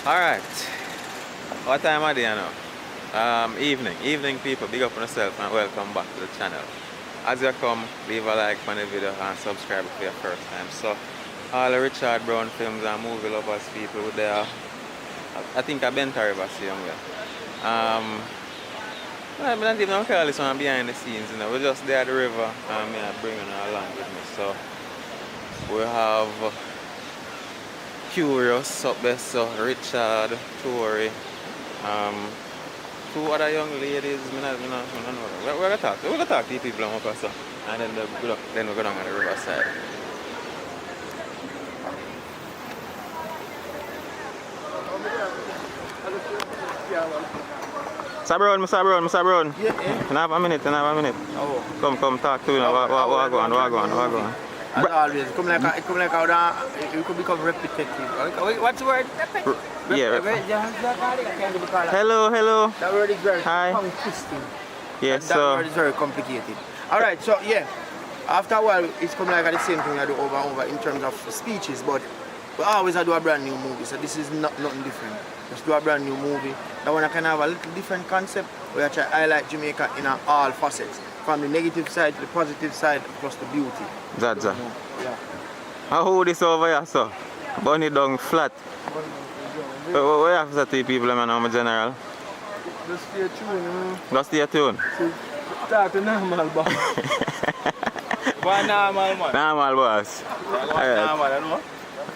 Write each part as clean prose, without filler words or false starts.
Alright. What time are they now? Evening people, big up on yourself and welcome back to the channel. As you come, leave a like on the video and subscribe for your first time. So all the Richard Brown films and movie lovers people there. I think I've been to River same way. I don't even call this one behind the scenes, you know. We're just there at the river and I'm bringing her along with me. So we have Curious up there, so Richard, Tori, two other young ladies. We're gonna talk to the people up there, so, and then we'll go down on the riverside. Sabron. Yeah. Can I have a minute? Oh. Come, talk to me. What go on? As always, it could become repetitive. What's the word? Hello. That word is very tongue twisting. Yes, that word is very complicated. Alright, so yeah. After a while, it's coming like the same thing I do over and over in terms of speeches, but we always do a brand new movie, so this is nothing different. Just do a brand new movie. That one I can have a little different concept where I try to highlight Jamaica in all facets. From the negative side to the positive side, plus the beauty. That's yeah. How hold this over here, so? Burn it down flat. What you have to say to people, man, I'm a general? Just stay tuned, Just stay tuned. Talk to normal boss. What normal man? Normal boss.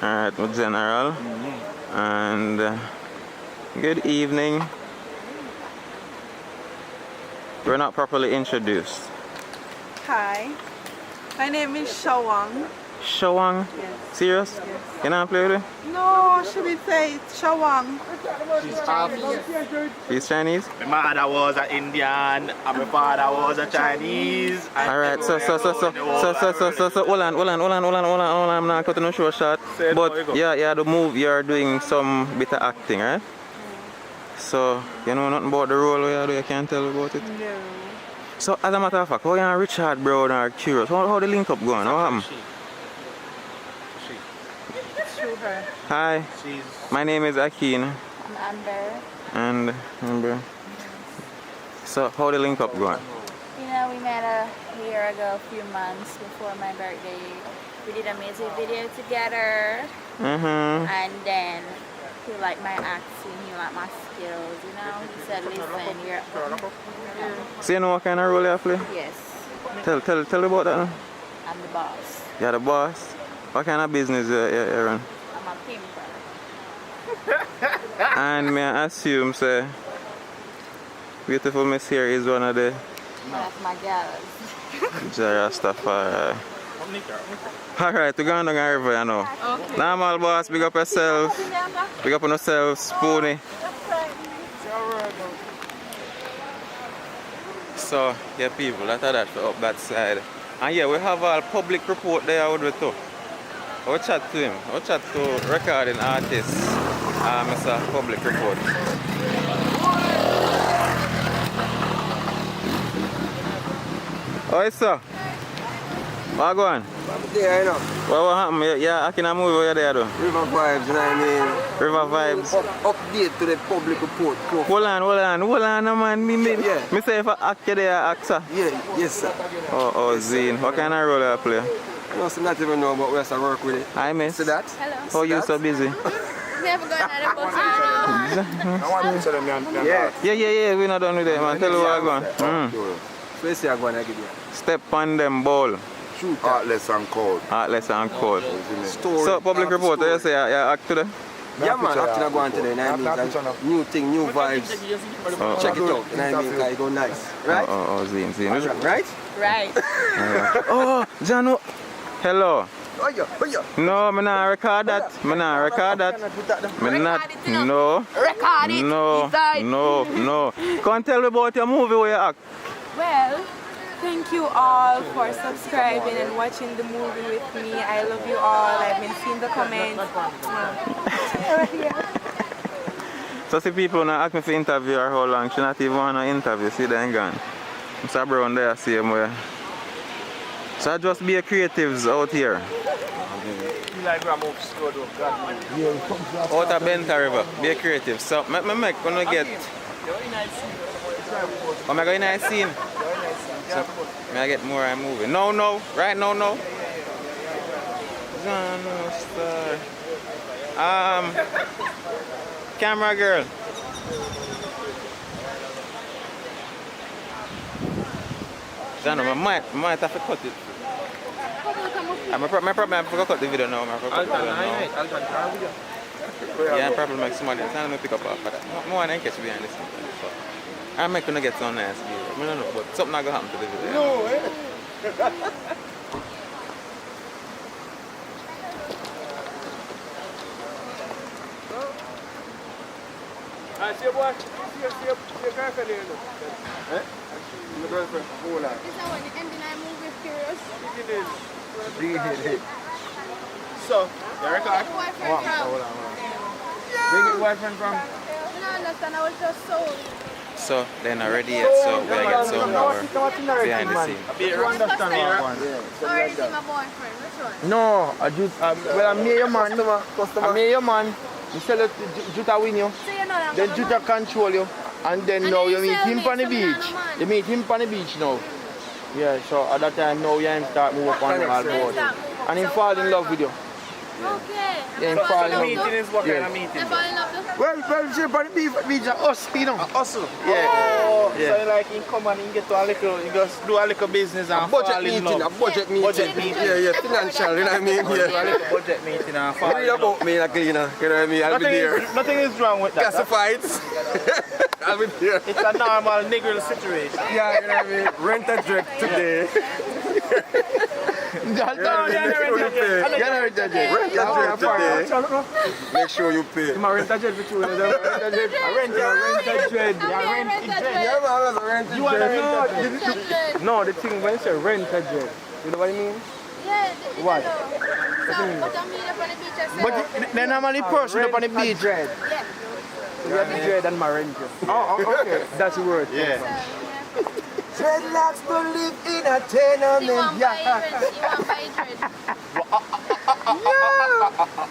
Alright, my general. And good evening. We're not properly introduced. Hi, my name is Shawang. Shawang? Yes. Serious? Yes. Can I play with you? No, should we say it's Shawang? She's Chinese. She's Chinese? My mother was an Indian and my father was a Chinese. Alright, so hold on, I'm not cutting no short shot. But yeah, the move you're doing some bit of acting, right? So, you know nothing about the role where you can't tell about it? No. So, as a matter of fact, how you and Richard Brown are curious? How the link up going? What happened? Through her. Hi, my name is Ackeen. I'm Amber. And so, how the link up going? You know, we met a year ago, a few months before my birthday. We did a music video together. And then he liked my acting, he liked my skills, you know. He said, listen, you're... So you know what kind of role you play? Yes. Tell me about that now. I'm the boss. You're the boss? What kind of business you run? I'm a pimper. And may I assume, say, beautiful Miss here is one of the... One of my gals. Rastafari. Alright, we're going down the river, you know. Okay. Normal boss, big up yourself. Big up on yourself, Spoonie. So, yeah, people, that's that for up that side. And yeah, we have a public report there with me too. I'll chat to him. I'll chat to recording artist, Mr. Public Report. Oh, sir. What going on? Yeah, I know. What happened? Yeah, I can move over there though. River vibes, you know what I mean? River vibes. Update to the public report. Hold on, man. Me say if I act there, actor. Yeah, yes, sir. Oh, Zine. What kind of role do I play? No, so not even know, but we have to work with it. I miss. See that? Hello. How you so busy? Never going out of the Yeah, we're not done with it, man. Tell me what I'm going. So you say I'm going to give you. Step on them ball. Heartless and cold. So, public report, you say you act today? Yeah, man, acting going today, you know what I mean? New thing, new vibes. Check it out, you know what I mean? Because it go nice. Right? Zine. Right? Right. Oh, Jano. Hello. Oh, yeah. No, I'm not record that. No. Record it. No. Can't tell me about your movie where you act. Well, thank you all for subscribing and watching the movie with me. I love you all. I've been seeing the comments. So see people now ask me for interview or how long. She not even want to interview. See them gone. Mr. Brown there same way. So just be a creatives out here. You like grab up slow though, God. Out of Benta River, be creative. So, me make gonna get. Oh, I go in a scene. So, may I get more and moving? No, right now, no. Camera girl. Jano, I might have to cut it. My problem, I forgot to cut the video now. Yeah, I probably make some money. I'm going to pick up after that. More than catch behind this sometimes. So. I'm not going to get some nice video. I don't know, but something not going to happen to the video. No, eh? See your boy, see your girlfriend here, look. Eh? Your girlfriend, hold on. Is that when the ending I move with curious? Bring it. So, you record? Boyfriend from? Hold on. Bring your boyfriend from? I don't understand, I was just sold. So, they're not ready yet, so we get some more behind the scene. You understand what one? Or is he my boyfriend? Which one? No, well, I'm your man. I'm your man. You sell it to Juta win you, So you know that then I'm Juta control you, and then now you meet sell him me, on the so me not beach. no man. You meet him on the beach now. Yeah, so at that time now you him start move up on the hard board. And he fall in love with you. Okay. Yeah, he fall in love. They fall Yeah. in love though? Well, she on the beach, us, you know. Hustle. Yeah. Oh, Yeah. so like he come and he get to a little, he just do a little business and Budget fall in meeting, love. a budget meeting. Budget meeting. Yeah, financial, you know what I mean? Do a Yeah. little budget meeting and fall What in do you love. about me, a cleaner? You know what I mean? I'll be there. Nothing is wrong with that. Classifieds. I'll be there. It's a normal nigger situation. Yeah, you know what I mean? Rent a jet today. No, yeah, Rent a jet today. Make sure you pay. Rent a jet for two. Rent a jet. rent a dread. Yeah, man, I rent a You want to jet. rent a dread? No, the thing when you say rent a jet, you know what I mean? Yeah, What? So, but I meet up on the beach I said, But they normally person up on the beach. yeah. So you have the dread and my rent. Oh, okay. That's the word. Yeah. Dreadlocks to live in a You tenement. want buy dread? You want buy dread?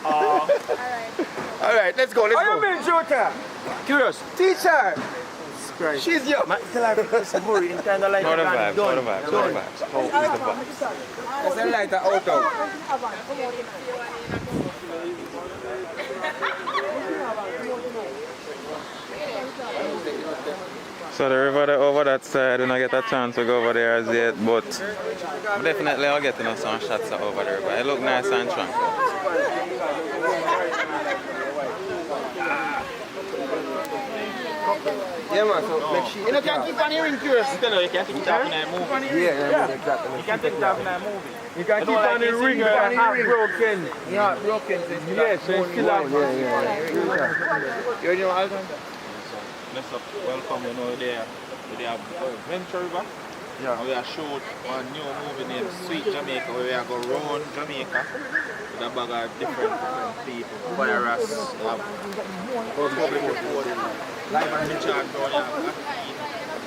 Alright. Alright, let's go. What you mean, Jota? Curious. Teacher. Christ. She's young. Tell her to hurry in kind of like Know the a vibes, know the vibes, know the vibes. How is the vibes? It's a lighter auto. So the river there over that side, I don't get a chance to go over there as yet, but definitely I'll get some shots over there. But it look nice and tranquil. Yeah, man. So make sure. You know, can't keep on hearing curious. You can't take it off in a movie. Yeah, exactly. You can't take it off in a movie. You can't keep on the ring, but heartbroken. Heartbroken. Yes, so it's still out. Yeah. You know, Alton? Let's welcome, you know, they have Venture River. Yeah. And we are showed a new movie named Sweet Jamaica, where we are going round Jamaica with a bag of different people. Virus, public reporting, live and in charge, a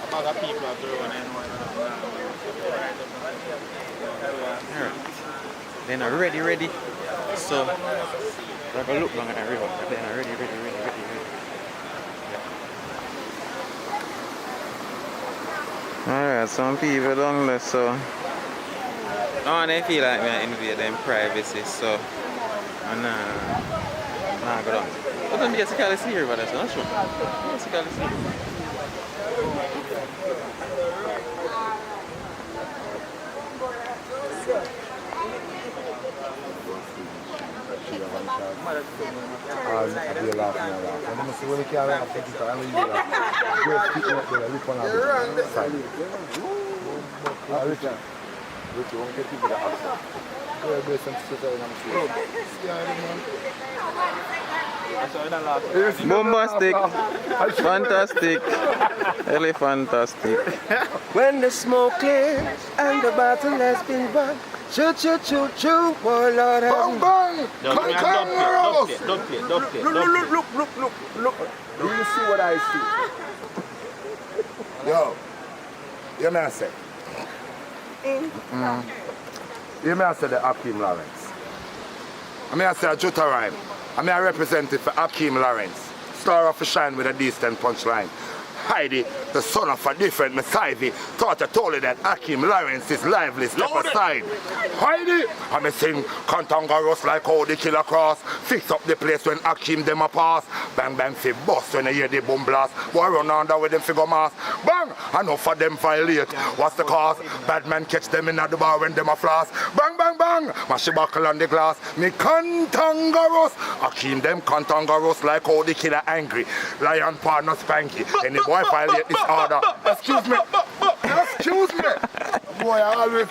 bag of people are doing They're not ready. So they're gonna look long at the river. They're not ready. Alright, some people down there, so no, they feel like I invade them privacy, so nah, go down. But then you can see here, but that's not true. You can see. I'll be laughing a lot. And then I say, when you can't laugh, I think you can only laugh. Great people up there, look on the side. Richard, won't get people that have go ahead, some shit out and I'm Bombastic, fantastic, really fantastic. When the smoke clears and the battle has been won, choo, oh Lord, bang, bang, Don't play. Look. Do you see what I see? Yo, you may say. You may say the Ackeen Lawrence. I mean, I say a Jutta rhyme. I mean, I represent it for Ackeen Lawrence. Star of a shine with a decent punchline. Heidi, the son of a different Messiah, thought I told you that Ackeen Lawrence is lively, step aside. Heidi, I me sing Contangaros like how the killer cross. Fix up the place when Ackeen them a pass. Bang bang fi bust when they hear the boom blast. Boy run under with them figure mass. Bang, enough of them violate. What's the cause? Bad man catch them in at the bar when them a floss. Bang bang bang, mash the buckle on the glass. Me Contangaros, Ackeen them Contangaros like how the killer angry. Lion partner spanky. Any boy violate this order. Excuse me. Excuse me. Boy, I always.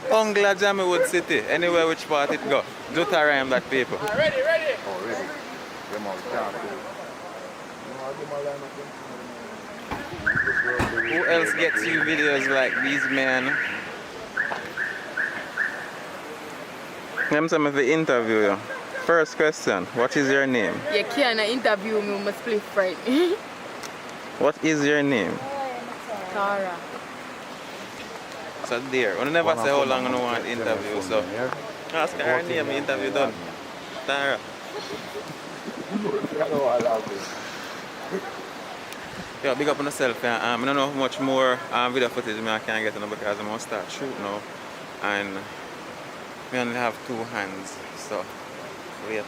Ongla Jamaiwood City, anywhere which part it go. Jutta rhyme that people. Ready, ready. Oh, really? Them all can't. Who else gets you videos like these men? I'm some of the interview you. First question, what is your name? You can't interview me, must split fright me. What is your name? Tara. So there, I never say how long I want interview, so ask her name, interview done. Tara. Yeah, big up on yourself. I don't know how much more video footage I can get on because I'm going to start shoot now. And we only have 2 hands, so later.